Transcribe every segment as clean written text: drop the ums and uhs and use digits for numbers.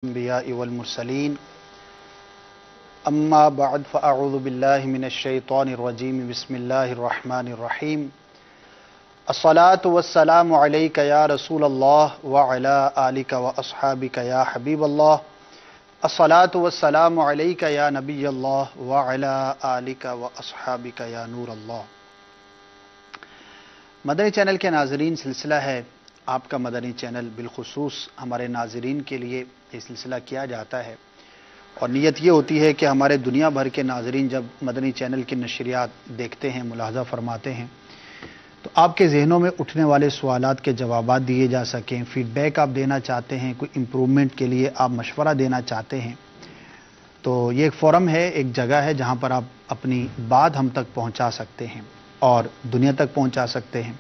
الأنبياء والمرسلين أما بعد فأعوذ بالله من الشيطان الرجيم بسم الله الرحمن الرحيم الصلاة والسلام عليك يا رسول الله وعلى آلك وأصحابك يا حبيب الله الصلاة والسلام عليك يا نبي الله وعلى آلك وأصحابك يا نور الله۔ مدنی چینل کے ناظرین، سلسلہ ہے آپ کا مدنی چینل، بالخصوص ہمارے ناظرین کے لیے یہ سلسلہ کیا جاتا ہے، اور نیت یہ ہوتی ہے کہ ہمارے دنیا بھر کے ناظرین جب مدنی چینل کی نشریات دیکھتے ہیں، ملاحظہ فرماتے ہیں، تو آپ کے ذہنوں میں اٹھنے والے سوالات کے جوابات دیے جا سکیں، فیڈ بیک آپ دینا چاہتے ہیں، کوئی امپرومنٹ کے لیے آپ مشورہ دینا چاہتے ہیں، تو یہ ایک فورم ہے، ایک جگہ ہے جہاں پر آپ اپنی بات ہم تک پہنچا سکتے ہیں اور دنیا تک پہنچا سکتے ہیں۔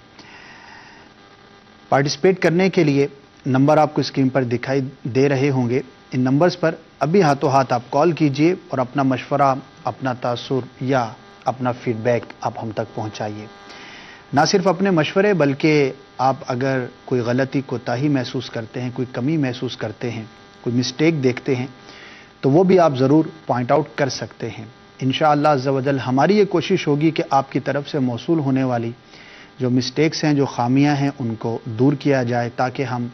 پارٹیسپیٹ کرنے کے لیے نمبر آپ کو اسکرین پر دکھائی دے رہے ہوں گے، ان نمبرز پر ابھی ہاتھوں ہاتھ آپ کال کیجئے اور اپنا مشورہ، اپنا تاثر یا اپنا فیڈ بیک آپ ہم تک پہنچائیے۔ نہ صرف اپنے مشورے بلکہ آپ اگر کوئی غلطی کوتاہی محسوس کرتے ہیں، کوئی کمی محسوس کرتے ہیں، کوئی مسٹیک دیکھتے ہیں، تو وہ بھی آپ ضرور پوائنٹ آؤٹ کر سکتے ہیں۔ انشاءاللہ عز و جل ہماری یہ کوشش ہوگی کہ آپ کی طرف سے موصول ہونے والی جو مسٹیکس ہیں، جو خامیاں ہیں، ان کو دور کیا جائے، تاکہ ہم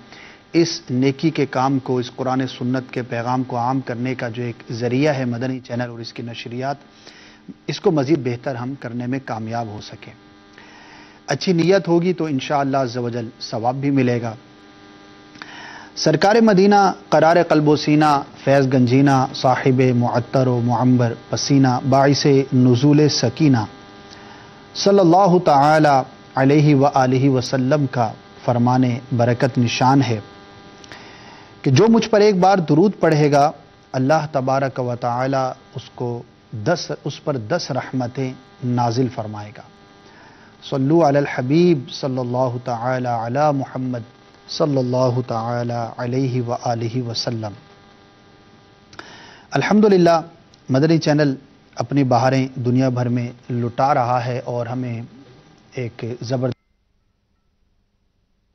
اس نیکی کے کام کو، اس قرآن سنت کے پیغام کو عام کرنے کا جو ایک ذریعہ ہے مدنی چینل اور اس کی نشریات، اس کو مزید بہتر ہم کرنے میں کامیاب ہو سکیں۔ اچھی نیت ہوگی تو انشاءاللہ عز و جل ثواب بھی ملے گا۔ سرکار مدینہ قرار قلب و سینہ، فیض گنجینہ، صاحب معطر و معمبر پسینہ، باعث نزول سکینہ صلی اللہ تعالی علیہ وآلہ وسلم کا فرمان برکت نشان ہے کہ جو مجھ پر ایک بار درود پڑھے گا، اللہ تبارک و تعالی اس پر 10 رحمتیں نازل فرمائے گا۔ صلو علی الحبیب صلی اللہ تعالی علی محمد صلی اللہ تعالی علیہ وآلہ وسلم۔ الحمدللہ مدنی چینل اپنی بہاریں دنیا بھر میں لٹا رہا ہے، اور ہمیں ایک زبردست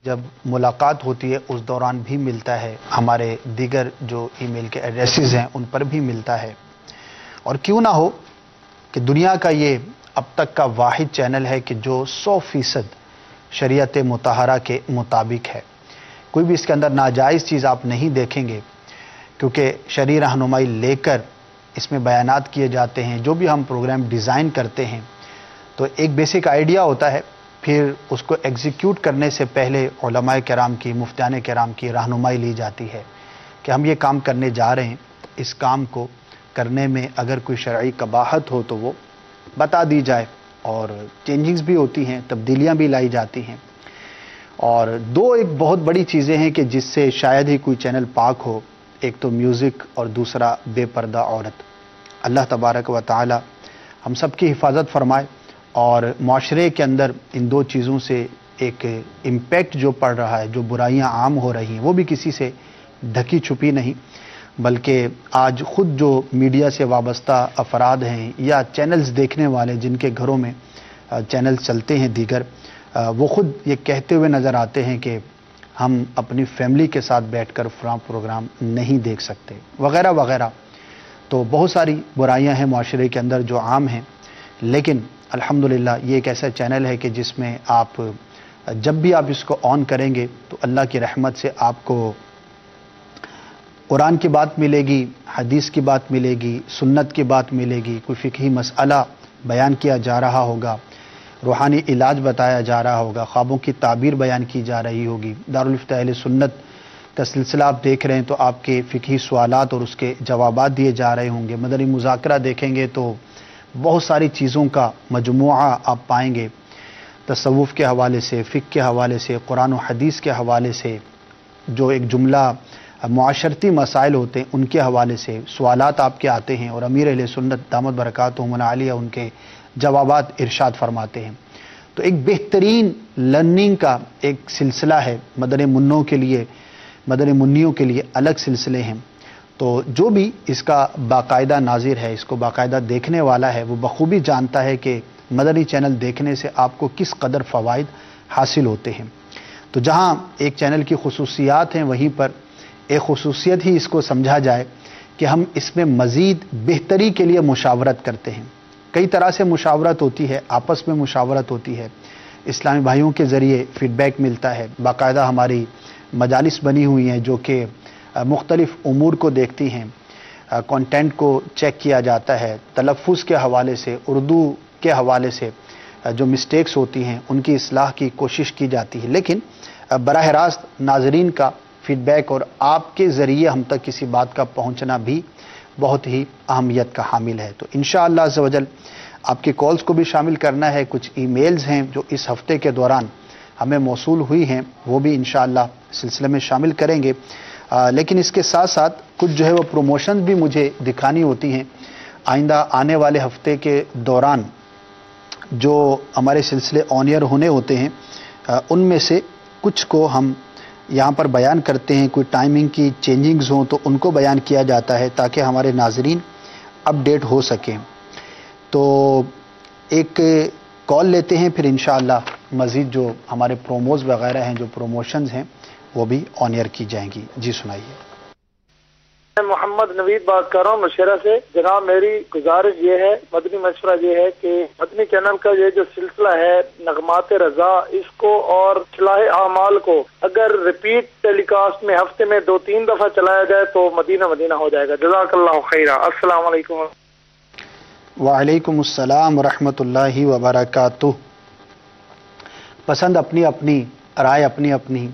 جب ملاقات ہوتی ہے اس دوران بھی ملتا ہے، ہمارے دیگر جو ای میل کے ایڈریسز ہیں ان پر بھی ملتا ہے، اور کیوں نہ ہو کہ دنیا کا یہ اب تک کا واحد چینل ہے کہ جو 100% شریعت مطہرہ کے مطابق ہے۔ کوئی بھی اس کے اندر ناجائز چیز آپ نہیں دیکھیں گے، کیونکہ شرعی رہنمائی لے کر اس میں بیانات کیے جاتے ہیں۔ جو بھی ہم پروگرام ڈیزائن کرتے ہیں تو ایک بیسک آئیڈیا ہوتا ہے، پھر اس کو ایگزیکیوٹ کرنے سے پہلے علماء کرام کی، مفتیان کرام کی رہنمائی لی جاتی ہے کہ ہم یہ کام کرنے جا رہے ہیں، اس کام کو کرنے میں اگر کوئی شرعی قباحت ہو تو وہ بتا دی جائے، اور چینجنگز بھی ہوتی ہیں، تبدیلیاں بھی لائی جاتی ہیں۔ اور ایک بہت بڑی چیزیں ہیں کہ جس سے شاید ہی کوئی چینل پاک ہو، ایک تو میوزک اور دوسرا بے پردہ عورت۔ اللہ تبارک و تعالی ہم سب کی حفاظت فرمائے، اور معاشرے کے اندر ان 2 چیزوں سے ایک امپیکٹ جو پڑ رہا ہے، جو برائیاں عام ہو رہی ہیں، وہ بھی کسی سے ڈھکی چھپی نہیں، بلکہ آج خود جو میڈیا سے وابستہ افراد ہیں یا چینلز دیکھنے والے جن کے گھروں میں چینلز چلتے ہیں دیگر، وہ خود یہ کہتے ہوئے نظر آتے ہیں کہ ہم اپنی فیملی کے ساتھ بیٹھ کر پروگرام نہیں دیکھ سکتے، وغیرہ وغیرہ۔ تو بہت ساری برائیاں ہیں معاشرے کے اندر جو عام ہیں، لیکن الحمدللہ یہ ایک ایسا چینل ہے کہ جس میں آپ جب بھی آپ اس کو آن کریں گے تو اللہ کی رحمت سے آپ کو قرآن کی بات ملے گی، حدیث کی بات ملے گی، سنت کی بات ملے گی، کوئی فقہی مسئلہ بیان کیا جا رہا ہوگا، روحانی علاج بتایا جا رہا ہوگا، خوابوں کی تعبیر بیان کی جا رہی ہوگی۔ دارالفتہ اہل سنت کا سلسلہ آپ دیکھ رہے ہیں تو آپ کے فقہی سوالات اور اس کے جوابات دیے جا رہے ہوں گے۔ مدنی مذاکرہ دیکھیں گے تو بہت ساری چیزوں کا مجموعہ آپ پائیں گے، تصوف کے حوالے سے، فقہ کے حوالے سے، قرآن و حدیث کے حوالے سے، جو ایک جملہ معاشرتی مسائل ہوتے ہیں ان کے حوالے سے سوالات آپ کے آتے ہیں، اور امیر اہل سنت دامت برکاتہم العالیہ ان کے جوابات ارشاد فرماتے ہیں۔ تو ایک بہترین لرننگ کا ایک سلسلہ ہے۔ مدنی منوں کے لیے، مدنی منیوں کے لیے الگ سلسلے ہیں، تو جو بھی اس کا باقاعدہ ناظر ہے، اس کو باقاعدہ دیکھنے والا ہے، وہ بخوبی جانتا ہے کہ مدنی چینل دیکھنے سے آپ کو کس قدر فوائد حاصل ہوتے ہیں۔ تو جہاں ایک چینل کی خصوصیات ہیں، وہیں پر ایک خصوصیت ہی اس کو سمجھا جائے کہ ہم اس میں مزید بہتری کے لیے مشاورت کرتے ہیں. کئی طرح سے مشاورت ہوتی ہے، آپس میں مشاورت ہوتی ہے، اسلامی بھائیوں کے ذریعے فیڈ بیک ملتا ہے، باقاعدہ ہماری مجالس بنی ہوئی ہیں جو کہ مختلف امور کو دیکھتی ہیں، کنٹینٹ کو چیک کیا جاتا ہے، تلفظ کے حوالے سے، اردو کے حوالے سے جو مسٹیکس ہوتی ہیں ان کی اصلاح کی کوشش کی جاتی ہے. لیکن براہ راست ناظرین کا فیڈ بیک اور آپ کے ذریعے ہم تک کسی بات کا پہنچنا بھی بہت ہی اہمیت کا حامل ہے. تو انشاءاللہ عز و جل آپ کے کالز کو بھی شامل کرنا ہے. کچھ ای میلز ہیں جو اس ہفتے کے دوران ہمیں موصول ہوئی ہیں، وہ بھی انشاءاللہ سلسلے میں شامل کریں گے. لیکن اس کے ساتھ ساتھ کچھ جو ہے وہ پروموشن بھی مجھے دکھانی ہوتی ہیں. آئندہ آنے والے ہفتے کے دوران جو ہمارے سلسلے آن ایئر ہونے ہوتے ہیں ان میں سے کچھ کو ہم یہاں پر بیان کرتے ہیں. کوئی ٹائمنگ کی چینجنگز ہوں تو ان کو بیان کیا جاتا ہے تاکہ ہمارے ناظرین اپ ڈیٹ ہو سکیں. تو ایک کال لیتے ہیں، پھر انشاءاللہ مزید جو ہمارے پروموز وغیرہ ہیں، جو پروموشنز ہیں، وہ بھی آن ایئر کی جائیں گی. جی سنائیے. میں محمد نوید بات کر رہا ہوں مشیرہ سے. جناب میری گزارش یہ ہے، مدنی مشورہ یہ ہے کہ مدنی چینل کا یہ جو سلسلہ ہے نغمات رضا، اس کو اور اصلاح اعمال کو اگر ریپیٹ ٹیلی کاسٹ میں ہفتے میں 2-3 دفعہ چلایا جائے تو مدینہ مدینہ ہو جائے گا. جزاک اللہ خیرہ. السلام علیکم. وعلیکم السلام ورحمۃ اللہ وبرکاتہ. پسند اپنی اپنی، رائے اپنی اپنی.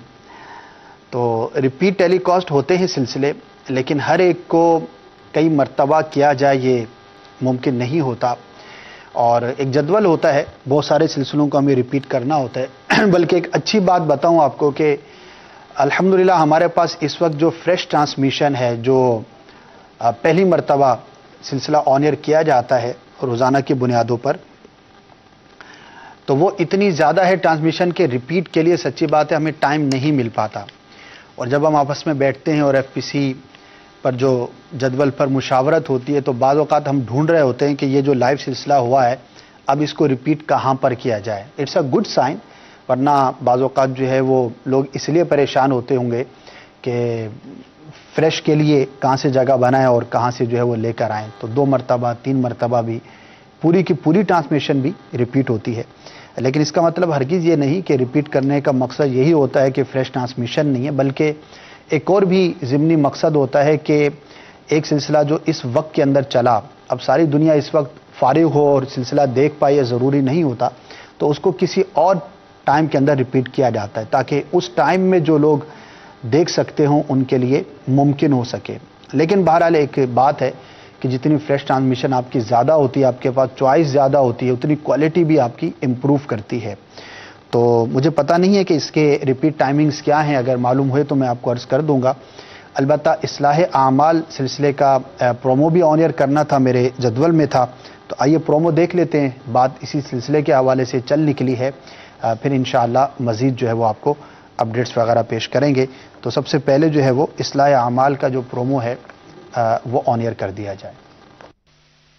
تو ریپیٹ ٹیلی کاسٹ ہوتے ہیں سلسلے، لیکن ہر ایک کو کئی مرتبہ کیا جائے یہ ممکن نہیں ہوتا، اور ایک جدول ہوتا ہے، بہت سارے سلسلوں کو ہمیں ریپیٹ کرنا ہوتا ہے. بلکہ ایک اچھی بات بتاؤں آپ کو کہ الحمدللہ ہمارے پاس اس وقت جو فریش ٹرانسمیشن ہے، جو پہلی مرتبہ سلسلہ آن ایئر کیا جاتا ہے روزانہ کی بنیادوں پر، تو وہ اتنی زیادہ ہے ٹرانسمیشن کے ریپیٹ کے لیے سچی بات ہے ہمیں ٹائم نہیں مل پاتا. اور جب ہم آپس میں بیٹھتے ہیں اور ایف پی سی پر جو جدول پر مشاورت ہوتی ہے تو بعض اوقات ہم ڈھونڈ رہے ہوتے ہیں کہ یہ جو لائیو سلسلہ ہوا ہے اب اس کو ریپیٹ کہاں پر کیا جائے. It's a good sign. ورنہ بعض اوقات جو ہے وہ لوگ اس لیے پریشان ہوتے ہوں گے کہ فریش کے لیے کہاں سے جگہ بنائیں اور کہاں سے جو ہے وہ لے کر آئیں. تو 2 مرتبہ 3 مرتبہ بھی پوری کی پوری ٹرانسمیشن بھی ریپیٹ ہوتی ہے. لیکن اس کا مطلب ہرگز یہ نہیں کہ ریپیٹ کرنے کا مقصد یہی ہوتا ہے کہ فریش ٹرانسمیشن نہیں ہے، بلکہ ایک اور بھی ضمنی مقصد ہوتا ہے کہ ایک سلسلہ جو اس وقت کے اندر چلا، اب ساری دنیا اس وقت فارغ ہو اور سلسلہ دیکھ پائے یہ ضروری نہیں ہوتا، تو اس کو کسی اور ٹائم کے اندر ریپیٹ کیا جاتا ہے تاکہ اس ٹائم میں جو لوگ دیکھ سکتے ہوں ان کے لیے ممکن ہو سکے. لیکن بہرحال ایک بات ہے کہ جتنی فریش ٹرانسمیشن آپ کی زیادہ ہوتی ہے، آپ کے پاس چوائس زیادہ ہوتی ہے، اتنی کوالٹی بھی آپ کی امپروو کرتی ہے. تو مجھے پتہ نہیں ہے کہ اس کے ریپیٹ ٹائمنگز کیا ہیں، اگر معلوم ہوئے تو میں آپ کو عرض کر دوں گا. البتہ اصلاح اعمال سلسلے کا پرومو بھی آن ایئر کرنا تھا، میرے جدول میں تھا، تو آئیے پرومو دیکھ لیتے ہیں. بات اسی سلسلے کے حوالے سے چل نکلی ہے، پھر انشاءاللہ مزید جو ہے وہ آپ کو اپڈیٹس وغیرہ پیش کریں گے. تو سب سے پہلے جو ہے وہ اصلاح اعمال کا جو پرومو ہے وہ آن ایئر کر دیا جائے.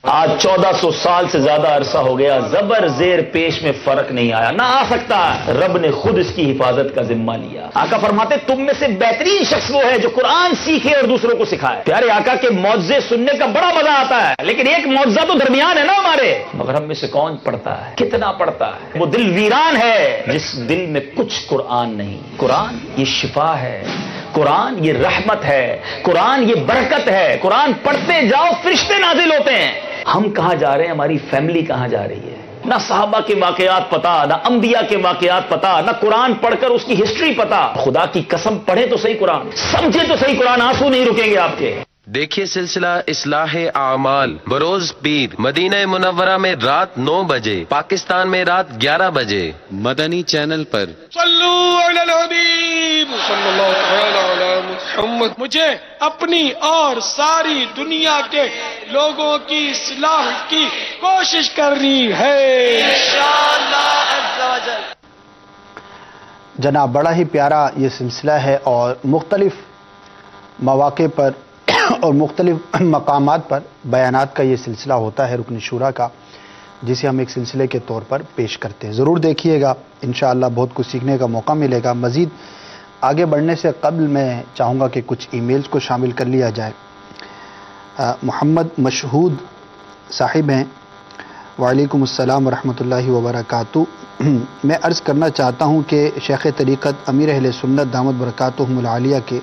آج 1400 سال سے زیادہ عرصہ ہو گیا، زبر زیر پیش میں فرق نہیں آیا، نہ آ سکتا. رب نے خود اس کی حفاظت کا ذمہ لیا. آقا فرماتے تم میں سے بہترین شخص وہ ہے جو قرآن سیکھے اور دوسروں کو سکھائے. پیارے آقا کے معجزے سننے کا بڑا مزہ آتا ہے، لیکن ایک معجزہ تو درمیان ہے نا ہمارے. مگر ہم میں سے کون پڑھتا ہے، کتنا پڑھتا ہے؟ وہ دل ویران ہے جس دل میں کچھ قرآن نہیں. قرآن یہ شفا ہے، قرآن یہ رحمت ہے، قرآن یہ برکت ہے. قرآن پڑھتے جاؤ فرشتے نازل ہوتے ہیں. ہم کہاں جا رہے ہیں، ہماری فیملی کہاں جا رہی ہے؟ نہ صحابہ کے واقعات پتا، نہ انبیاء کے واقعات پتا، نہ قرآن پڑھ کر اس کی ہسٹری پتا. خدا کی قسم پڑھے تو صحیح قرآن، سمجھے تو صحیح قرآن، آنسو نہیں رکیں گے آپ کے. دیکھیے سلسلہ اصلاح اعمال بروز پیر، مدینہ منورہ میں رات 9 بجے، پاکستان میں رات 11 بجے، مدنی چینل پر. صلو علی الحبیب صلی اللہ تعالی علی محمد. مجھے اپنی اور ساری دنیا کے لوگوں کی اصلاح کی کوشش کرنی ہے انشاءاللہ عز و جل. جناب بڑا ہی پیارا یہ سلسلہ ہے اور مختلف مواقع پر اور مختلف مقامات پر بیانات کا یہ سلسلہ ہوتا ہے رکن شورا کا، جسے ہم ایک سلسلے کے طور پر پیش کرتے ہیں. ضرور دیکھیے گا، انشاءاللہ بہت کچھ سیکھنے کا موقع ملے گا. مزید آگے بڑھنے سے قبل میں چاہوں گا کہ کچھ ای میلز کو شامل کر لیا جائے. محمد مشہود صاحب ہیں. وعلیکم السلام ورحمۃ اللہ وبرکاتہ. میں عرض کرنا چاہتا ہوں کہ شیخ طریقت امیر اہل سنت دامت برکاتہم العالیہ کے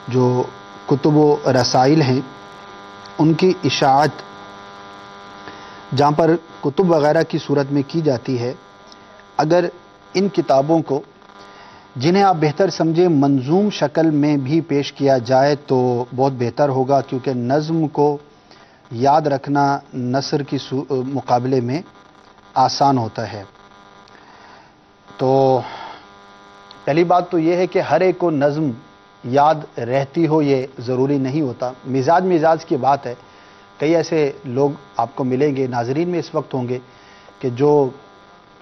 جو کتب و رسائل ہیں ان کی اشاعت جہاں پر کتب وغیرہ کی صورت میں کی جاتی ہے، اگر ان کتابوں کو جنہیں آپ بہتر سمجھیں منظوم شکل میں بھی پیش کیا جائے تو بہت بہتر ہوگا، کیونکہ نظم کو یاد رکھنا نثر کی مقابلے میں آسان ہوتا ہے. تو پہلی بات تو یہ ہے کہ ہر ایک کو نظم یاد رہتی ہو یہ ضروری نہیں ہوتا. مزاج کی بات ہے. کئی ایسے لوگ آپ کو ملیں گے، ناظرین میں اس وقت ہوں گے، کہ جو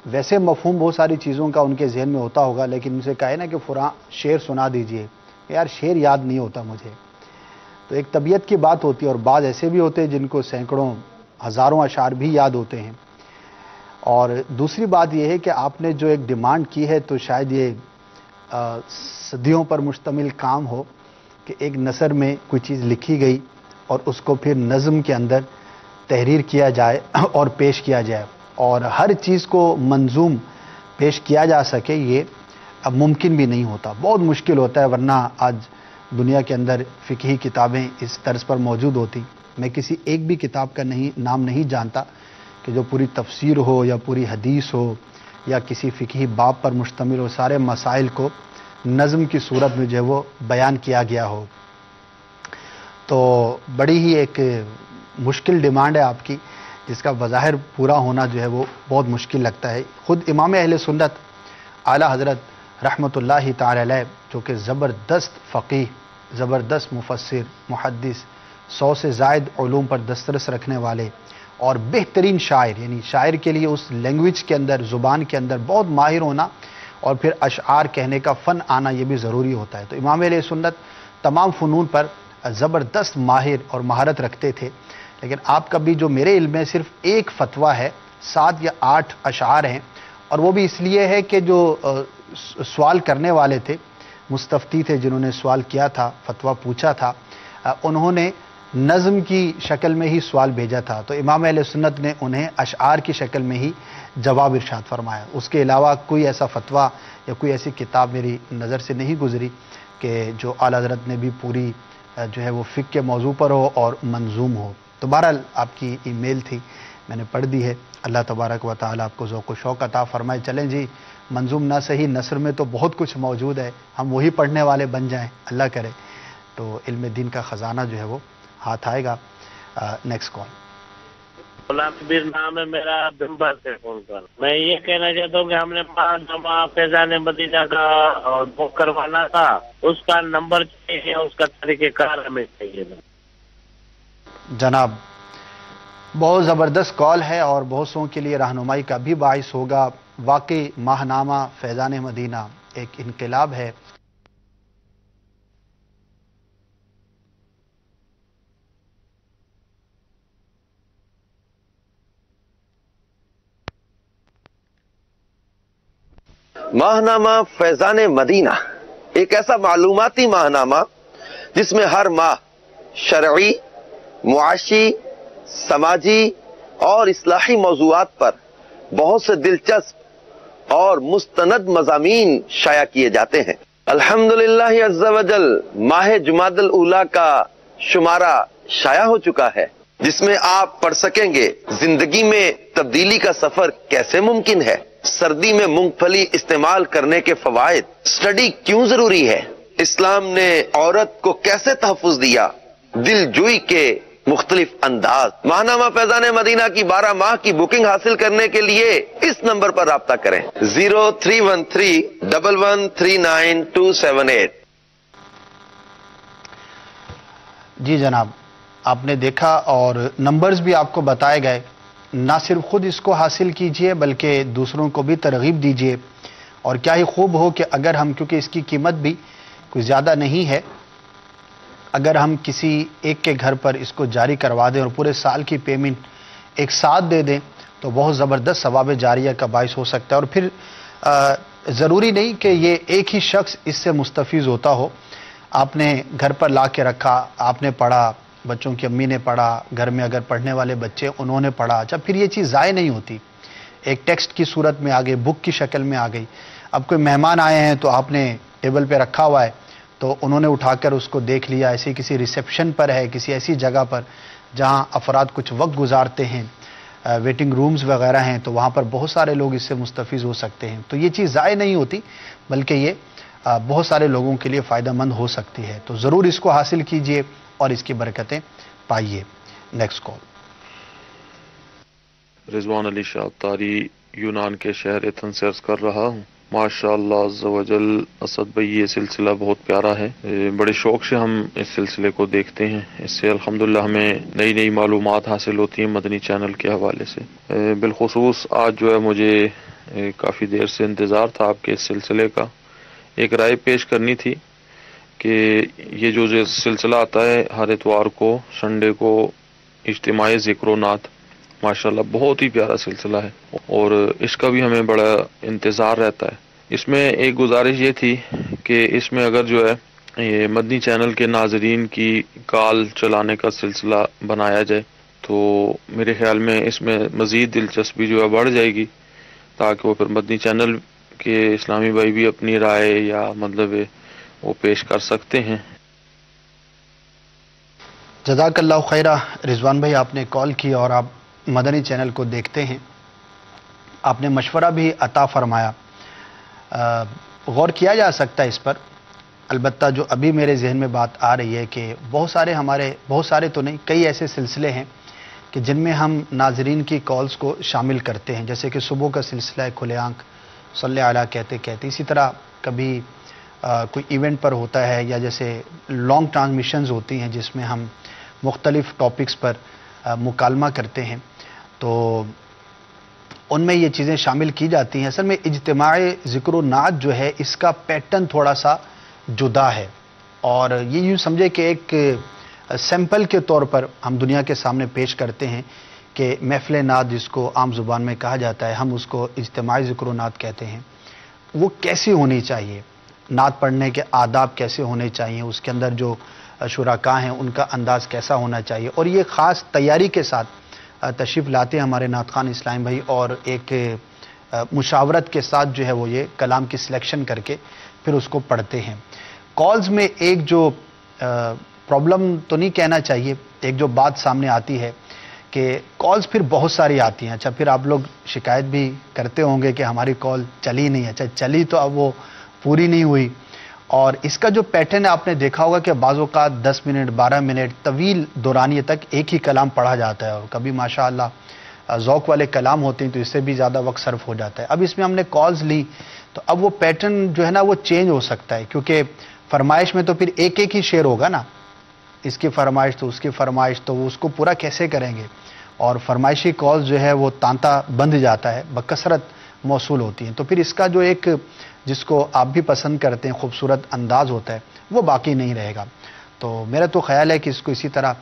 ویسے مفہوم بہت ساری چیزوں کا ان کے ذہن میں ہوتا ہوگا، لیکن ان سے کہے نا کہ فلاں شعر سنا دیجئے، یار شعر یاد نہیں ہوتا مجھے. تو ایک طبیعت کی بات ہوتی ہے، اور بعض ایسے بھی ہوتے ہیں جن کو سینکڑوں ہزاروں اشعار بھی یاد ہوتے ہیں. اور دوسری بات یہ ہے کہ آپ نے جو ایک ڈیمانڈ کی ہے تو شاید یہ صدیوں پر مشتمل کام ہو کہ ایک نثر میں کوئی چیز لکھی گئی اور اس کو پھر نظم کے اندر تحریر کیا جائے اور پیش کیا جائے، اور ہر چیز کو منظوم پیش کیا جا سکے، یہ اب ممکن بھی نہیں ہوتا، بہت مشکل ہوتا ہے. ورنہ آج دنیا کے اندر فقہی کتابیں اس طرز پر موجود ہوتی. میں کسی ایک بھی کتاب کا نام نہیں جانتا کہ جو پوری تفسیر ہو یا پوری حدیث ہو یا کسی فقہی باب پر مشتمل ہو، سارے مسائل کو نظم کی صورت میں جو ہے وہ بیان کیا گیا ہو. تو بڑی ہی ایک مشکل ڈیمانڈ ہے آپ کی، جس کا بظاہر پورا ہونا جو ہے وہ بہت مشکل لگتا ہے. خود امام اہل سنت اعلیٰ حضرت رحمۃ اللہ تعالی علیہ، جو کہ زبردست فقیہ، زبردست مفسر، محدث، 100 سے زائد علوم پر دسترس رکھنے والے اور بہترین شاعر، یعنی شاعر کے لیے اس لینگویج کے اندر، زبان کے اندر بہت ماہر ہونا اور پھر اشعار کہنے کا فن آنا یہ بھی ضروری ہوتا ہے. تو امام اہل سنت تمام فنون پر زبردست ماہر اور مہارت رکھتے تھے. لیکن آپ کا بھی جو میرے علم میں صرف ایک فتویٰ ہے، 7 یا 8 اشعار ہیں، اور وہ بھی اس لیے ہے کہ جو سوال کرنے والے تھے، مستفتی تھے جنہوں نے سوال کیا تھا، فتویٰ پوچھا تھا، انہوں نے نظم کی شکل میں ہی سوال بھیجا تھا، تو امام اہل سنت نے انہیں اشعار کی شکل میں ہی جواب ارشاد فرمایا. اس کے علاوہ کوئی ایسا فتویٰ یا کوئی ایسی کتاب میری نظر سے نہیں گزری کہ جو اعلیٰ حضرت نے بھی پوری جو ہے وہ فقہ کے موضوع پر ہو اور منظوم ہو. تو بہرحال آپ کی ای میل تھی، میں نے پڑھ دی ہے. اللہ تبارک و تعالیٰ آپ کو ذوق و شوق عطا فرمائے. چلیں جی، منظوم نہ صحیح، نثر میں تو بہت کچھ موجود ہے، ہم وہی پڑھنے والے بن جائیں، اللہ کرے تو علم دین کا خزانہ جو ہے وہ ہاتھ آئے گا. Next call. غلام کبیر نام ہے میرا، دمبر سے فون کر. میں یہ کہنا چاہتا ہوں کہ ہم نے 5 جمعہ فیضان مدینہ کا بک کروانا تھا، اس کا نمبر چاہیے، اس کا طریقہ کار ہمیں چاہیے. جناب بہت زبردست کال ہے اور بہت سو کے لیے رہنمائی کا بھی باعث ہوگا. واقعی ماہ نامہ فیضان مدینہ ایک انقلاب ہے. ماہ نامہ فیضان مدینہ ایک ایسا معلوماتی ماہ نامہ جس میں ہر ماہ شرعی، معاشی، سماجی اور اصلاحی موضوعات پر بہت سے دلچسپ اور مستند مضامین شائع کیے جاتے ہیں. الحمدللہ عز و جل ماہ جمادی الاولیٰ کا شمارہ شائع ہو چکا ہے، جس میں آپ پڑھ سکیں گے زندگی میں تبدیلی کا سفر کیسے ممکن ہے، سردی میں مونگ پھلی استعمال کرنے کے فوائد، اسٹڈی کیوں ضروری ہے، اسلام نے عورت کو کیسے تحفظ دیا، دل جوئی کے مختلف انداز. ماہنامہ فیضان مدینہ کی 12 ماہ کی بکنگ حاصل کرنے کے لیے اس نمبر پر رابطہ کریں 0313113928. جی جناب، آپ نے دیکھا اور نمبرز بھی آپ کو بتائے گئے. نہ صرف خود اس کو حاصل کیجئے بلکہ دوسروں کو بھی ترغیب دیجئے. اور کیا ہی خوب ہو کہ اگر ہم، کیونکہ اس کی قیمت بھی کوئی زیادہ نہیں ہے، اگر ہم کسی ایک کے گھر پر اس کو جاری کروا دیں اور پورے سال کی پیمنٹ ایک ساتھ دے دیں تو بہت زبردست ثواب جاریہ کا باعث ہو سکتا ہے. اور پھر ضروری نہیں کہ یہ ایک ہی شخص اس سے مستفیض ہوتا ہو. آپ نے گھر پر لا کے رکھا, آپ نے پڑھا, بچوں کی امی نے پڑھا, گھر میں اگر پڑھنے والے بچے انہوں نے پڑھا, اچھا پھر یہ چیز ضائع نہیں ہوتی, ایک ٹیکسٹ کی صورت میں آ گئی, بک کی شکل میں آ گئی. اب کوئی مہمان آئے ہیں تو آپ نے ٹیبل پہ رکھا ہوا ہے, تو انہوں نے اٹھا کر اس کو دیکھ لیا. ایسی کسی ریسیپشن پر ہے, کسی ایسی جگہ پر جہاں افراد کچھ وقت گزارتے ہیں, ویٹنگ رومز وغیرہ ہیں, تو وہاں پر بہت سارے لوگ اس سے مستفیض ہو سکتے ہیں. تو یہ چیز ضائع نہیں ہوتی, بلکہ یہ بہت سارے لوگوں کے لیے فائدہ مند ہو سکتی ہے. تو ضرور اس کو حاصل کیجئے اور اس کی برکتیں پائیے. Next call. رضوان علی شاہ تاری یونان کے شہر ایتھنز سے عرض کر رہا ہوں. ماشاء اللہ عز و جل اسد بھائی یہ سلسلہ بہت پیارا ہے, بڑے شوق سے ہم اس سلسلے کو دیکھتے ہیں. اس سے الحمدللہ ہمیں نئی نئی معلومات حاصل ہوتی ہیں مدنی چینل کے حوالے سے. بالخصوص آج جو ہے مجھے کافی دیر سے انتظار تھا آپ کے اس سلسلے کا. ایک رائے پیش کرنی تھی کہ یہ جو سلسلہ آتا ہے ہر اتوار کو سنڈے کو, اجتماعی ذکر و نعت, ماشاءاللہ بہت ہی پیارا سلسلہ ہے اور اس کا بھی ہمیں بڑا انتظار رہتا ہے. اس میں ایک گزارش یہ تھی کہ اس میں اگر جو ہے یہ مدنی چینل کے ناظرین کی کال چلانے کا سلسلہ بنایا جائے تو میرے خیال میں اس میں مزید دلچسپی جو ہے بڑھ جائے گی, تاکہ وہ پھر مدنی چینل کے اسلامی بھائی بھی اپنی رائے یا مطلب وہ پیش کر سکتے ہیں. جزاک اللہ خیرہ. رضوان بھائی آپ نے کال کی اور آپ مدنی چینل کو دیکھتے ہیں, آپ نے مشورہ بھی عطا فرمایا. غور کیا جا سکتا ہے اس پر. البتہ جو ابھی میرے ذہن میں بات آ رہی ہے کہ بہت سارے تو نہیں, کئی ایسے سلسلے ہیں کہ جن میں ہم ناظرین کی کالز کو شامل کرتے ہیں, جیسے کہ صبح کا سلسلہ ہے کھلے آنکھ صلی علیہ کہتے کہتے. اسی طرح کبھی کوئی ایونٹ پر ہوتا ہے, یا جیسے لانگ ٹرانسمیشنز ہوتی ہیں جس میں ہم مختلف ٹاپکس پر مکالمہ کرتے ہیں, تو ان میں یہ چیزیں شامل کی جاتی ہیں. اصل میں اجتماعی ذکر و نعت جو ہے اس کا پیٹرن تھوڑا سا جدا ہے, اور یہ یوں سمجھے کہ ایک سیمپل کے طور پر ہم دنیا کے سامنے پیش کرتے ہیں کہ محفل نعت جس کو عام زبان میں کہا جاتا ہے, ہم اس کو اجتماعی ذکر و نعت کہتے ہیں, وہ کیسی ہونی چاہیے, نعت پڑھنے کے آداب کیسے ہونے چاہیے, اس کے اندر جو شرکاء ہیں ان کا انداز کیسا ہونا چاہیے. اور یہ خاص تیاری کے ساتھ تشریف لاتے ہیں ہمارے نعت خوان اسلام بھائی, اور ایک مشاورت کے ساتھ جو ہے وہ یہ کلام کی سلیکشن کر کے پھر اس کو پڑھتے ہیں. کالز میں ایک جو پرابلم تو نہیں کہنا چاہیے, ایک جو بات سامنے آتی ہے کہ کالز پھر بہت ساری آتی ہیں. اچھا پھر آپ لوگ شکایت بھی کرتے ہوں گے کہ ہماری کال چلی نہیں. اچھا چلی تو اب وہ پوری نہیں ہوئی. اور اس کا جو پیٹرن ہے آپ نے دیکھا ہوگا کہ بعض اوقات 10 منٹ 12 منٹ طویل دورانیے تک ایک ہی کلام پڑھا جاتا ہے, اور کبھی ماشاءاللہ ذوق والے کلام ہوتے ہیں تو اس سے بھی زیادہ وقت صرف ہو جاتا ہے. اب اس میں ہم نے کالز لی تو اب وہ پیٹرن جو ہے نا وہ چینج ہو سکتا ہے, کیونکہ فرمائش میں تو پھر ایک ایک ہی شعر ہوگا نا, اس کی فرمائش تو اس کی فرمائش, تو وہ اس کو پورا کیسے کریں گے. اور فرمائشی کالز جو ہے وہ تانتا بند جاتا ہے, بکثرت موصول ہوتی ہیں, تو پھر اس کا جو ایک جس کو آپ بھی پسند کرتے ہیں خوبصورت انداز ہوتا ہے وہ باقی نہیں رہے گا. تو میرا تو خیال ہے کہ اس کو اسی طرح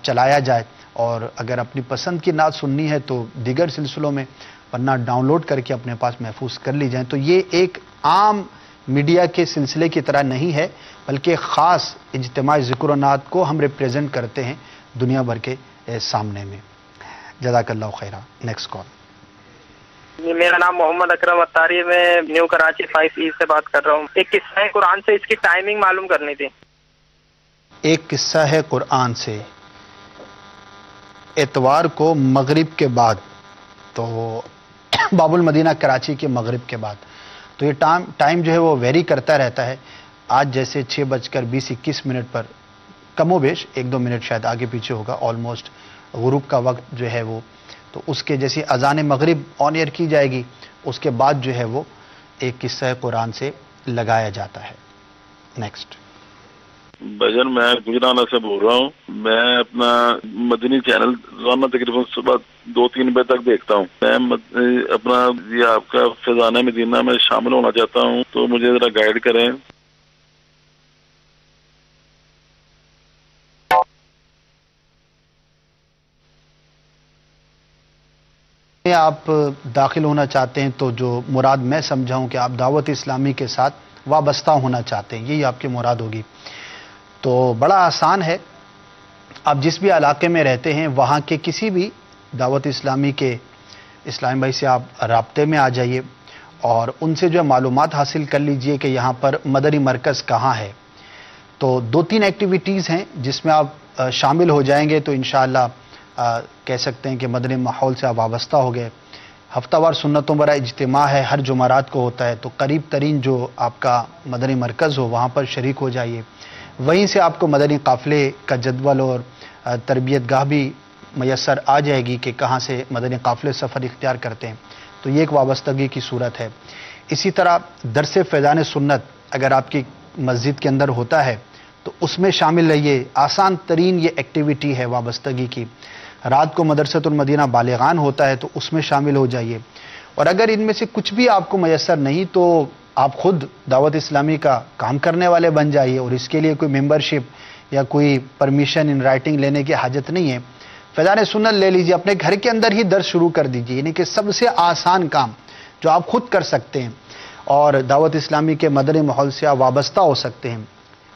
چلایا جائے, اور اگر اپنی پسند کی نعت سننی ہے تو دیگر سلسلوں میں, ورنہ ڈاؤن لوڈ کر کے اپنے پاس محفوظ کر لی جائیں. تو یہ ایک عام میڈیا کے سلسلے کی طرح نہیں ہے, بلکہ خاص اجتماعی ذکر و نعت کو ہم ریپریزنٹ کرتے ہیں دنیا بھر کے سامنے میں. جزاک اللہ خیرہ. Next call. میرا نام محمد اکرم اتاری ہے, میں نیو کراچی 5E سے بات کر رہا ہوں. ایک قصہ ہے قرآن سے, اس کی ٹائمنگ معلوم کرنی تھی. ایک قصہ ہے قرآن سے, اتوار کو مغرب کے بعد, تو باب المدینہ کراچی کے مغرب کے بعد. تو یہ ٹائم جو ہے وہ ویری کرتا رہتا ہے. آج جیسے 6:20-21 پر کم و بیش 1-2 منٹ شاید آگے پیچھے ہوگا, آلموسٹ غروب کا وقت جو ہے وہ, تو اس کے جیسی اذان مغرب آن ایئر کی جائے گی, اس کے بعد جو ہے وہ ایک قصہ قرآن سے لگایا جاتا ہے. نیکسٹ. بھجن میں گجرانہ سے بول رہا ہوں. میں اپنا مدنی چینل روزانہ تقریباً صبح 2-3 بجے تک دیکھتا ہوں. میں اپنا یہ آپ کا فیضان مدینہ میں شامل ہونا چاہتا ہوں, تو مجھے ذرا گائیڈ کریں. آپ داخل ہونا چاہتے ہیں تو جو مراد میں سمجھا ہوں کہ آپ دعوت اسلامی کے ساتھ وابستہ ہونا چاہتے ہیں، یہی آپ کی مراد ہوگی، تو بڑا آسان ہے. آپ جس بھی علاقے میں رہتے ہیں وہاں کے کسی بھی دعوت اسلامی کے اسلام بھائی سے آپ رابطے میں آ جائیے اور ان سے جو ہے معلومات حاصل کر لیجئے کہ یہاں پر مدنی مرکز کہاں ہے. تو 2-3 ایکٹیویٹیز ہیں جس میں آپ شامل ہو جائیں گے تو انشاءاللہ کہہ سکتے ہیں کہ مدنی ماحول سے آپ وابستہ ہو گئے. ہفتہ وار سنتوں برا اجتماع ہے، ہر جمعرات کو ہوتا ہے، تو قریب ترین جو آپ کا مدنی مرکز ہو وہاں پر شریک ہو جائیے. وہیں سے آپ کو مدنی قافلے کا جدول اور تربیت گاہ بھی میسر آ جائے گی کہ کہاں سے مدنی قافلے سفر اختیار کرتے ہیں. تو یہ ایک وابستگی کی صورت ہے. اسی طرح درس فیضان سنت اگر آپ کی مسجد کے اندر ہوتا ہے تو اس میں شامل رہیے. آسان ترین یہ ایکٹیویٹی ہے وابستگی کی. رات کو مدرسۃ المدینہ بالغان ہوتا ہے تو اس میں شامل ہو جائیے. اور اگر ان میں سے کچھ بھی آپ کو میسر نہیں تو آپ خود دعوت اسلامی کا کام کرنے والے بن جائیے اور اس کے لیے کوئی ممبرشپ یا کوئی پرمیشن ان رائٹنگ لینے کی حاجت نہیں ہے. فیضان سنت لے لیجیے، اپنے گھر کے اندر ہی درس شروع کر دیجیے، یعنی کہ سب سے آسان کام جو آپ خود کر سکتے ہیں اور دعوت اسلامی کے مدنی ماحول سے آپ وابستہ ہو سکتے ہیں.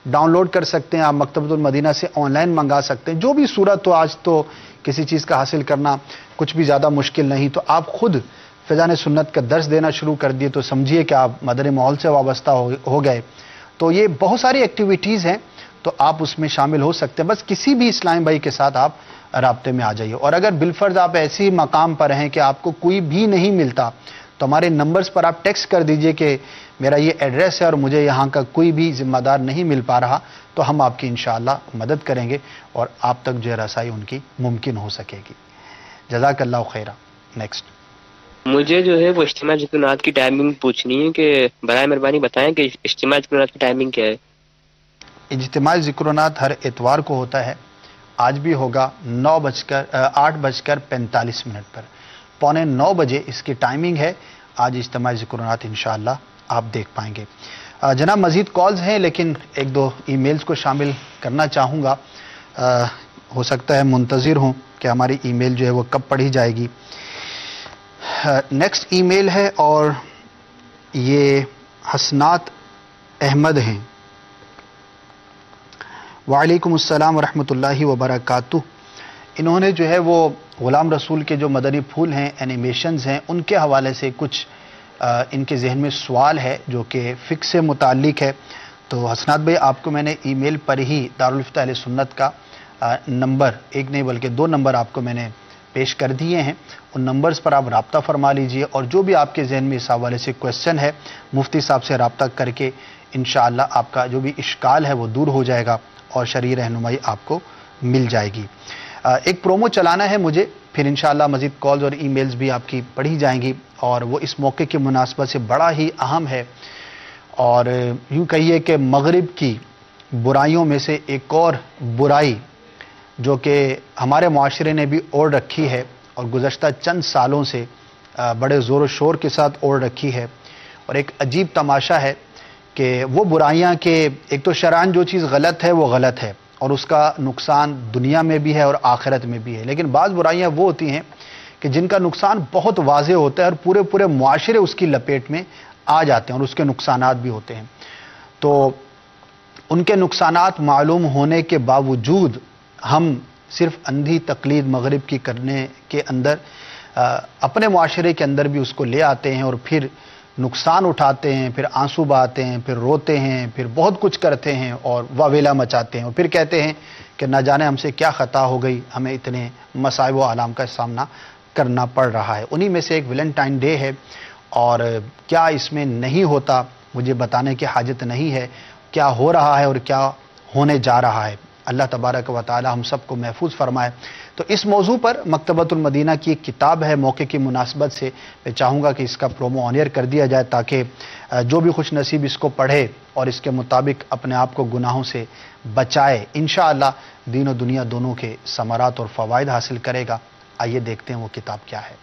ڈاؤن لوڈ کر سکتے ہیں آپ، مکتبۃ المدینہ سے آن لائن منگا سکتے ہیں. جو بھی صورت ہو، آج تو کسی چیز کا حاصل کرنا کچھ بھی زیادہ مشکل نہیں، تو آپ خود فیضان سنت کا درس دینا شروع کر دیے تو سمجھیے کہ آپ مدنی ماحول سے وابستہ ہو گئے. تو یہ بہت ساری ایکٹیویٹیز ہیں تو آپ اس میں شامل ہو سکتے ہیں. بس کسی بھی اسلام بھائی کے ساتھ آپ رابطے میں آ جائیے. اور اگر بالفرض آپ ایسی مقام پر ہیں کہ آپ کو کوئی بھی نہیں ملتا تو ہمارے نمبرز پر آپ ٹیکسٹ کر دیجئے کہ میرا یہ ایڈریس ہے اور مجھے یہاں کا کوئی بھی ذمہ دار نہیں مل پا رہا، تو ہم آپ کی انشاءاللہ مدد کریں گے اور آپ تک جو رسائی ان کی ممکن ہو سکے گی. جزاک اللہ خیرہ. نیکسٹ. مجھے جو ہے وہ اجتماع ذکرنات کی ٹائمنگ پوچھنی ہے کہ برائے مہربانی بتائیں کہ اجتماع ذکرنات کی ٹائمنگ کیا ہے؟ اجتماع ذکرنات ہر اتوار کو ہوتا ہے. آج بھی ہوگا 8:45 پر. 8:45 بجے اس کی ٹائمنگ ہے. آج اجتماع ذکرنات انشاءاللہ آپ دیکھ پائیں گے. جناب مزید کالز ہیں لیکن 1-2 ای میلز کو شامل کرنا چاہوں گا. ہو سکتا ہے منتظر ہوں کہ ہماری ای میل جو ہے وہ کب پڑھی جائے گی. نیکسٹ ای میل ہے اور یہ حسنات احمد ہیں. وعلیکم السلام ورحمۃ اللہ وبرکاتہ. انہوں نے جو ہے وہ غلام رسول کے جو مدنی پھول ہیں، اینیمیشنز ہیں، ان کے حوالے سے کچھ ان کے ذہن میں سوال ہے جو کہ فقہ سے متعلق ہے. تو حسنات بھائی آپ کو میں نے ای میل پر ہی دارالفتہ اہل سنت کا نمبر، ایک نہیں بلکہ 2 نمبر آپ کو میں نے پیش کر دیے ہیں. ان نمبرز پر آپ رابطہ فرما لیجئے اور جو بھی آپ کے ذہن میں اس حوالے سے کویسچن ہے مفتی صاحب سے رابطہ کر کے انشاءاللہ آپ کا جو بھی اشکال ہے وہ دور ہو جائے گا اور شرعی رہنمائی آپ کو مل جائے گی. ایک پرومو چلانا ہے مجھے، پھر انشاءاللہ مزید کالز اور ای میلز بھی آپ کی پڑھی جائیں گی اور وہ اس موقع کی مناسبت سے بڑا ہی اہم ہے. اور یوں کہیے کہ مغرب کی برائیوں میں سے ایک اور برائی جو کہ ہمارے معاشرے نے بھی اوڑھ رکھی ہے اور گزشتہ چند سالوں سے بڑے زور و شور کے ساتھ اوڑھ رکھی ہے. اور ایک عجیب تماشا ہے کہ وہ برائیاں کہ ایک تو شرعاً جو چیز غلط ہے وہ غلط ہے اور اس کا نقصان دنیا میں بھی ہے اور آخرت میں بھی ہے، لیکن بعض برائیاں وہ ہوتی ہیں کہ جن کا نقصان بہت واضح ہوتا ہے اور پورے معاشرے اس کی لپیٹ میں آ جاتے ہیں اور اس کے نقصانات بھی ہوتے ہیں. تو ان کے نقصانات معلوم ہونے کے باوجود ہم صرف اندھی تقلید مغرب کی کرنے کے اندر اپنے معاشرے کے اندر بھی اس کو لے آتے ہیں اور پھر نقصان اٹھاتے ہیں، پھر آنسو بہاتے ہیں، پھر روتے ہیں، پھر بہت کچھ کرتے ہیں اور واویلا مچاتے ہیں اور پھر کہتے ہیں کہ نہ جانے ہم سے کیا خطا ہو گئی، ہمیں اتنے مصائب و آلام کا سامنا کرنا پڑ رہا ہے. انہی میں سے ایک ویلنٹائن ڈے ہے اور کیا اس میں نہیں ہوتا مجھے بتانے کی حاجت نہیں ہے کیا ہو رہا ہے اور کیا ہونے جا رہا ہے. اللہ تبارک و تعالی ہم سب کو محفوظ فرمائے. تو اس موضوع پر مکتبۃ المدینہ کی ایک کتاب ہے، موقع کی مناسبت سے میں چاہوں گا کہ اس کا پرومو آن ایئر کر دیا جائے تاکہ جو بھی خوش نصیب اس کو پڑھے اور اس کے مطابق اپنے آپ کو گناہوں سے بچائے انشاءاللہ دین و دنیا دونوں کے ثمرات اور فوائد حاصل کرے گا. آئیے دیکھتے ہیں وہ کتاب کیا ہے.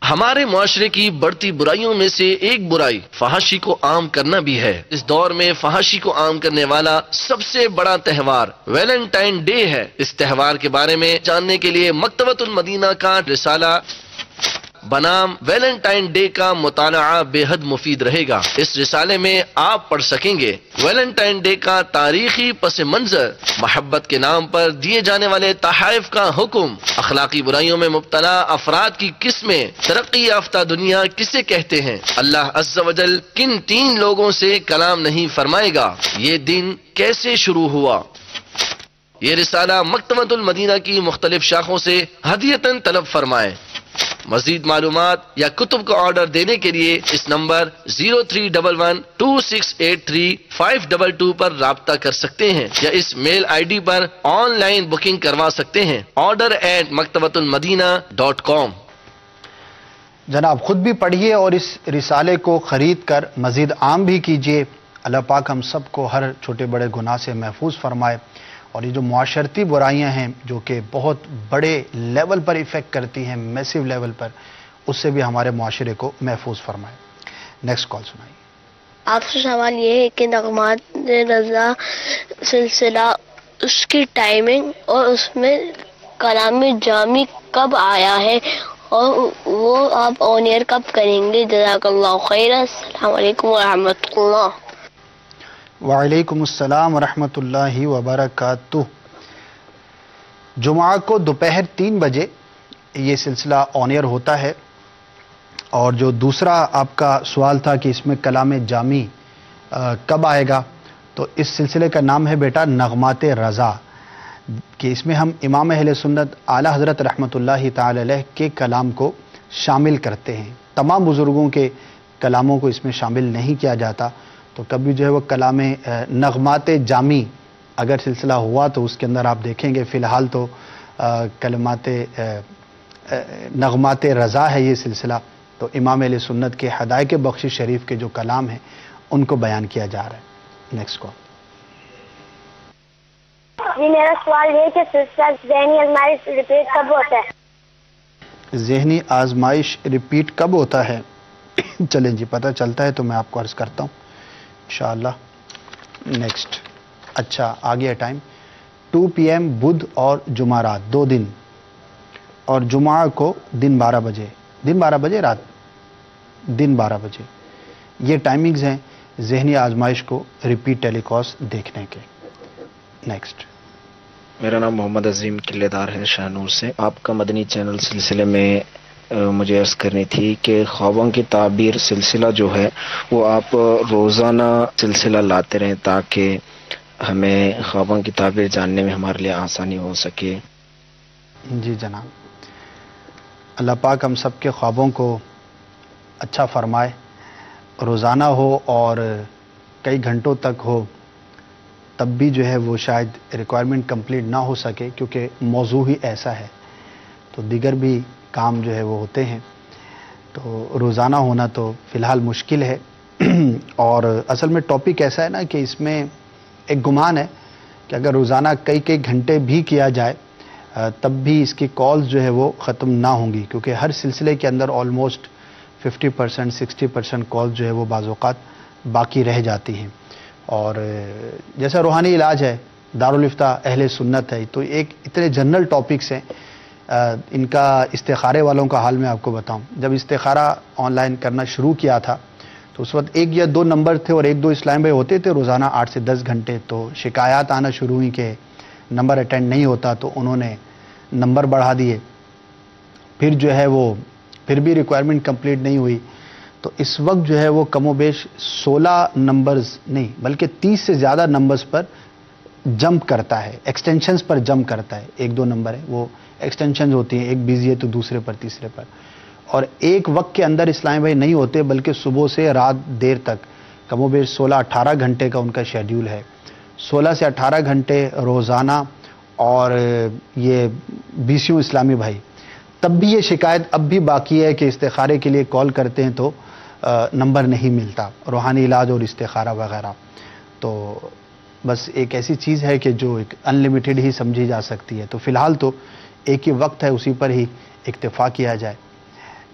ہمارے معاشرے کی بڑھتی برائیوں میں سے ایک برائی فحاشی کو عام کرنا بھی ہے۔ اس دور میں فحاشی کو عام کرنے والا سب سے بڑا تہوار ویلنٹائن ڈے ہے۔ اس تہوار کے بارے میں جاننے کے لیے مکتبۃ المدینہ کا رسالہ بنام ویلنٹائن ڈے کا مطالعہ بے حد مفید رہے گا۔ اس رسالے میں آپ پڑھ سکیں گے ویلنٹائن ڈے کا تاریخی پس منظر، محبت کے نام پر دیے جانے والے تحائف کا حکم، اخلاقی برائیوں میں مبتلا افراد کی قسمیں، ترقی یافتہ دنیا کسے کہتے ہیں، اللہ عز و جل کن 3 لوگوں سے کلام نہیں فرمائے گا، یہ دن کیسے شروع ہوا۔ یہ رسالہ مکتبۃ المدینہ کی مختلف شاخوں سے ہدیۃً طلب فرمائیں۔ مزید معلومات یا کتب کا آرڈر دینے کے لیے اس نمبر 03112683 پر رابطہ کر سکتے ہیں یا اس میل آئی ڈی پر آن لائن بکنگ کروا سکتے ہیں order@maktabatul-madina.com۔ جناب خود بھی پڑھیے اور اس رسالے کو خرید کر مزید عام بھی کیجیے۔ اللہ پاک ہم سب کو ہر چھوٹے بڑے گناہ سے محفوظ فرمائے، اور یہ جو معاشرتی برائیاں ہیں جو کہ بہت بڑے لیول پر ایفیکٹ کرتی ہیں، میسیو لیول پر، اس سے بھی ہمارے معاشرے کو محفوظ فرمائے۔ نیکسٹ کال سنائیے۔ آپ سے سوال یہ ہے کہ نغمات رضا سلسلہ، اس کی ٹائمنگ اور اس میں کلام جامی کب آیا ہے اور وہ آپ آن ایئر کب کریں گے؟ جزاک اللہ خیر۔ السلام علیکم ورحمۃ اللہ۔ وعلیکم السلام ورحمۃ اللہ وبرکاتہ۔ جمعہ کو دوپہر 3 بجے یہ سلسلہ آن ایئر ہوتا ہے، اور جو دوسرا آپ کا سوال تھا کہ اس میں کلام جامی کب آئے گا، تو اس سلسلے کا نام ہے بیٹا نغمات رضا، کہ اس میں ہم امام اہل سنت اعلیٰ حضرت رحمۃ اللہ تعالی علیہ کے کلام کو شامل کرتے ہیں۔ تمام بزرگوں کے کلاموں کو اس میں شامل نہیں کیا جاتا، تو کبھی جو ہے وہ کلام نغمات جامی اگر سلسلہ ہوا تو اس کے اندر آپ دیکھیں گے، فی الحال تو نغمات رضا ہے یہ سلسلہ، تو امام اہل سنت کے ہدایت بخشی شریف کے جو کلام ہیں ان کو بیان کیا جا رہا ہے۔ Next call. جی میرا سوال یہ ہے کہ سلسلہ ذہنی آزمائش ریپیٹ کب ہوتا ہے؟ ذہنی آزمائش ریپیٹ کب ہوتا ہے؟ چلیں جی، پتہ چلتا ہے تو میں آپ کو عرض کرتا ہوں انشاءاللہ۔ نیکسٹ، اچھا آ گیا ٹائم، 2 PM بدھ اور جمعرات 2 دن، اور جمعہ کو دن 12 بجے، دن 12 بجے رات دن 12 بجے، یہ ٹائمنگز ہیں ذہنی آزمائش کو ریپیٹ ٹیلی کاسٹ دیکھنے کے۔ نیکسٹ، میرا نام محمد عظیم قلعے دار ہے شاہنور سے۔ آپ کا مدنی چینل سلسلے میں مجھے عرض کرنی تھی کہ خوابوں کی تعبیر سلسلہ جو ہے وہ آپ روزانہ سلسلہ لاتے رہیں تاکہ ہمیں خوابوں کی تعبیر جاننے میں ہمارے لیے آسانی ہو سکے۔ جی جناب، اللہ پاک ہم سب کے خوابوں کو اچھا فرمائے، روزانہ ہو اور کئی گھنٹوں تک ہو، تب بھی جو ہے وہ شاید ریکوائرمنٹ کمپلیٹ نہ ہو سکے، کیونکہ موضوع ہی ایسا ہے، تو دیگر بھی کام جو ہے وہ ہوتے ہیں، تو روزانہ ہونا تو فی الحال مشکل ہے۔ اور اصل میں ٹاپک ایسا ہے نا کہ اس میں ایک گمان ہے کہ اگر روزانہ کئی گھنٹے بھی کیا جائے تب بھی اس کی کالز جو ہے وہ ختم نہ ہوں گی، کیونکہ ہر سلسلے کے اندر آلموسٹ 50% 60% کالز جو ہے وہ بعض اوقات باقی رہ جاتی ہیں۔ اور جیسا روحانی علاج ہے، دارالفتہ اہل سنت ہے، تو ایک اتنے جنرل ٹاپکس ہیں، ان کا استخارے والوں کا حال میں آپ کو بتاؤں، جب استخارہ آن لائن کرنا شروع کیا تھا تو اس وقت 1 یا 2 نمبر تھے، اور 1-2 اسلام بھائی ہوتے تھے روزانہ 8 سے 10 گھنٹے، تو شکایات آنا شروع ہوئی کہ نمبر اٹینڈ نہیں ہوتا، تو انہوں نے نمبر بڑھا دیے، پھر جو ہے وہ پھر بھی ریکوائرمنٹ کمپلیٹ نہیں ہوئی، تو اس وقت جو ہے وہ کم و بیش 16 نمبرز نہیں بلکہ 30 سے زیادہ نمبرز پر جمپ کرتا ہے، ایکسٹینشنز پر جمپ کرتا ہے۔ 1-2 نمبر ہے وہ ایکسٹینشنز ہوتی ہیں، ایک بیزی ہے تو دوسرے پر تیسرے پر، اور ایک وقت کے اندر اسلام بھائی نہیں ہوتے بلکہ صبح سے رات دیر تک، کم و بیش 16-18 گھنٹے کا ان کا شیڈیول ہے، 16 سے 18 گھنٹے روزانہ، اور یہ 20 اسلامی بھائی، تب بھی یہ شکایت اب بھی باقی ہے کہ استخارے کے لیے کال کرتے ہیں تو نمبر نہیں ملتا، روحانی علاج اور استخارہ وغیرہ، تو بس ایک ایسی چیز ہے کہ جو ایک انلمیٹڈ ہی سمجھی جا سکتی ہے، تو فی الحال تو ایک ہی وقت ہے، اسی پر ہی اکتفا کیا جائے۔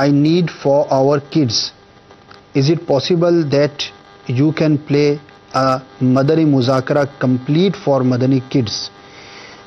I need for our kids, is it possible that you can play a Madani Muzakara complete for Madani kids?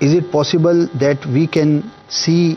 is it possible that we can see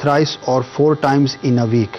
thrice or 4 times in a week?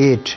8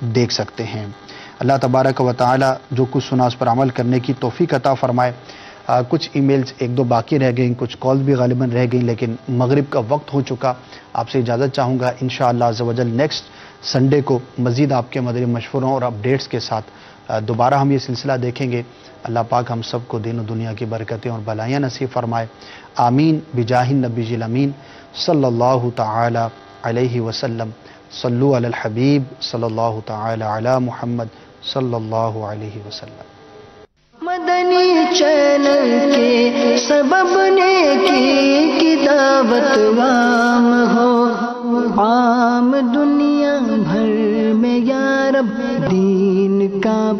دیکھ سکتے ہیں۔ اللہ تبارک و تعالی جو کچھ سنا اس پر عمل کرنے کی توفیق عطا فرمائے۔ کچھ ای میلز ایک دو باقی رہ گئیں، کچھ کالز بھی غالباً رہ گئیں، لیکن مغرب کا وقت ہو چکا۔ آپ سے اجازت چاہوں گا، انشاءاللہ عز و جل نیکسٹ سنڈے کو مزید آپ کے مدنی مشوروں اور اپڈیٹس کے ساتھ دوبارہ ہم یہ سلسلہ دیکھیں گے۔ اللہ پاک ہم سب کو دین و دنیا کی برکتیں اور بھلائیاں نصیب فرمائے، آمین بجاہ النبی الامین صلی اللہ تعالی علیہ وسلم۔ صلو علی الحبیب صلی اللہ تعالی علی محمد صلی اللہ علیہ وسلم۔ مدنی چینل کے سبب نیکی کی دعوت عام ہو، عام دنیا بھر میں یا رب دین کا